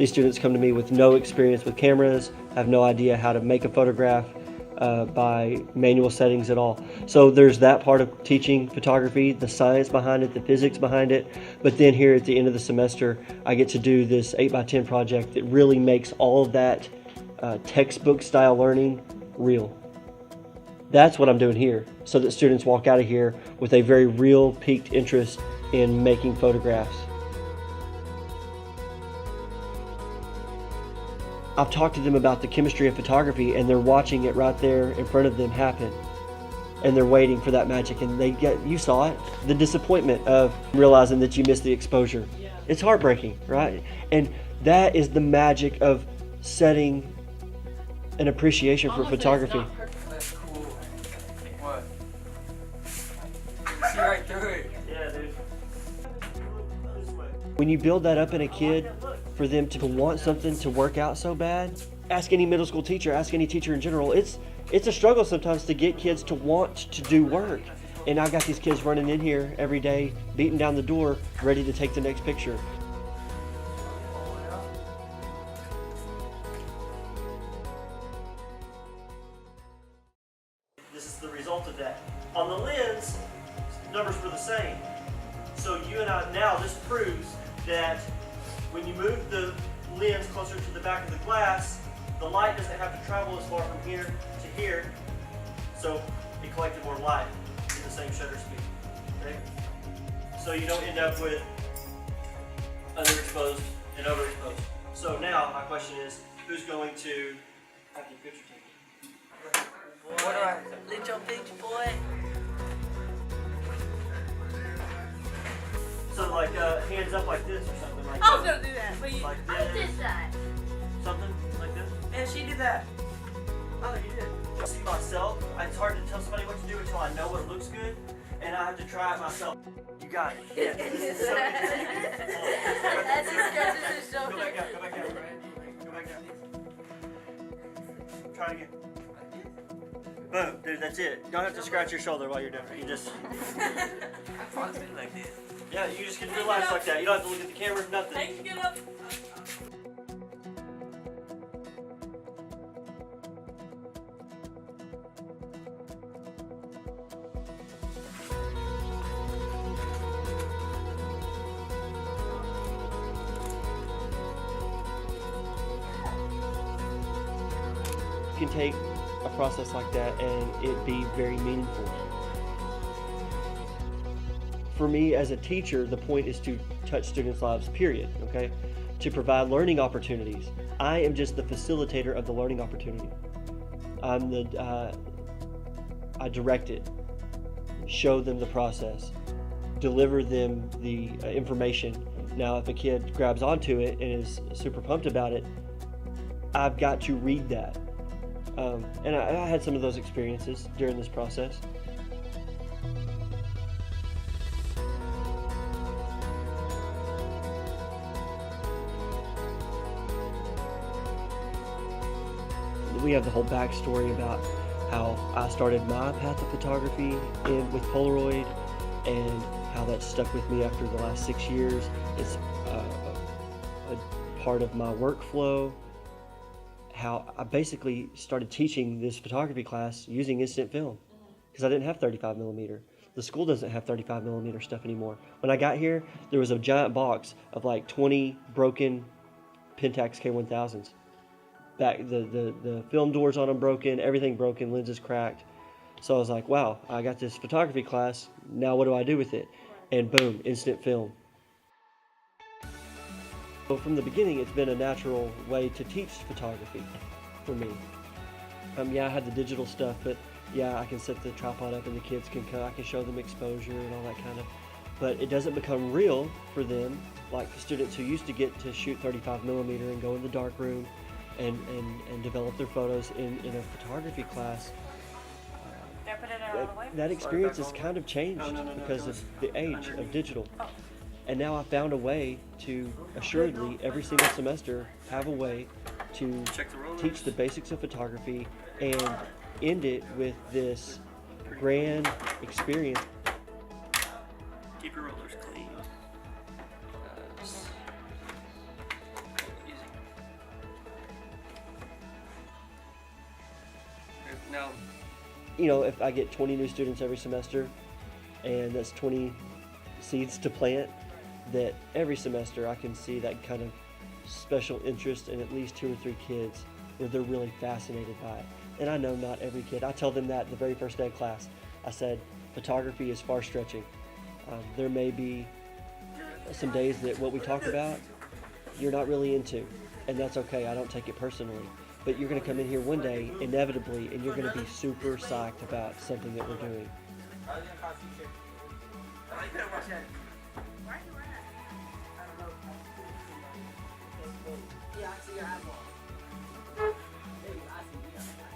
These students come to me with no experience with cameras, have no idea how to make a photograph by manual settings at all. So there's that part of teaching photography, the science behind it, the physics behind it. But then here at the end of the semester, I get to do this 8x10 project that really makes all of that textbook style learning real. That's what I'm doing here, so that students walk out of here with a very real piqued interest in making photographs. I've talked to them about the chemistry of photography, and they're watching it right there in front of them happen. And they're waiting for that magic, and you saw it, the disappointment of realizing that you missed the exposure. It's heartbreaking, right? And that is the magic of setting an appreciation for photography. That's cool. What? You see right through it. Yeah, dude. When you build that up in a kid, for them to want something to work out so bad, ask any middle school teacher, ask any teacher in general, it's a struggle sometimes to get kids to want to do work. And I've got these kids running in here every day, beating down the door, ready to take the next picture. This is the result of that. On the lens, numbers were the same. So you and I, now this proves that when you move the lens closer to the back of the glass, the light doesn't have to travel as far from here to here, so it collected more light in the same shutter speed. Okay? So you don't end up with underexposed and overexposed. So now my question is, who's going to have the picture taken? What do I? Little picture, boy. So like hands up like this or something like I was that. gonna do that, but you. Like I this. did that. Something like this. And she did that. Oh, you did. I see myself. It's hard to tell somebody what to do until I know what looks good, and I have to try it myself. You got it. Yeah. This is so As he stretches his Go shoulder. back out. Go back out. Go back out. Try again. Boom, dude. That's it. You don't have to scratch your shoulder while you're doing it. You just. Like this. Yeah, you just can relax like that. You don't have to look at the camera. Nothing. Hey, get up. You can take a process like that and it be very meaningful. For me as a teacher, the point is to touch students' lives, period, okay? To provide learning opportunities. I am just the facilitator of the learning opportunity. I direct it, show them the process, deliver them the information. Now, if a kid grabs onto it and is super pumped about it, I've got to read that. And I had some of those experiences during this process. We have the whole backstory about how I started my path of photography with Polaroid and how that stuck with me after the last 6 years. It's a part of my workflow. How I basically started teaching this photography class using instant film because I didn't have 35 millimeter. The school doesn't have 35 millimeter stuff anymore. When I got here, there was a giant box of like 20 broken Pentax K1000s. Back the film doors on them broken, everything broken, lenses cracked. So I was like, wow, I got this photography class. Now what do I do with it? And boom, instant film. So from the beginning, it's been a natural way to teach photography for me. Yeah, I had the digital stuff, but yeah, I can set the tripod up and the kids can come. I can show them exposure and all that kind of. But it doesn't become real for them, like the students who used to get to shoot 35 millimeter and go in the dark room and develop their photos in a photography class. Did I put it out all the way? That experience has kind of changed because of the age of digital. And now I found a way to assuredly every single semester have a way to teach the basics of photography and end it with this grand experience. Keep your rollers clean. Using if I get 20 new students every semester, and that's 20 seeds to plant, that every semester I can see that kind of special interest in at least 2 or 3 kids where they're really fascinated by it. And I know not every kid. I tell them that the very first day of class. I said, photography is far stretching. There may be some days that what we talk about you're not really into, and that's okay. I don't take it personally. But you're going to come in here one day, inevitably, and you're going to be super psyched about something that we're doing. Why are you running? I don't know. Yeah, I see your eyeball. There you go. I see you.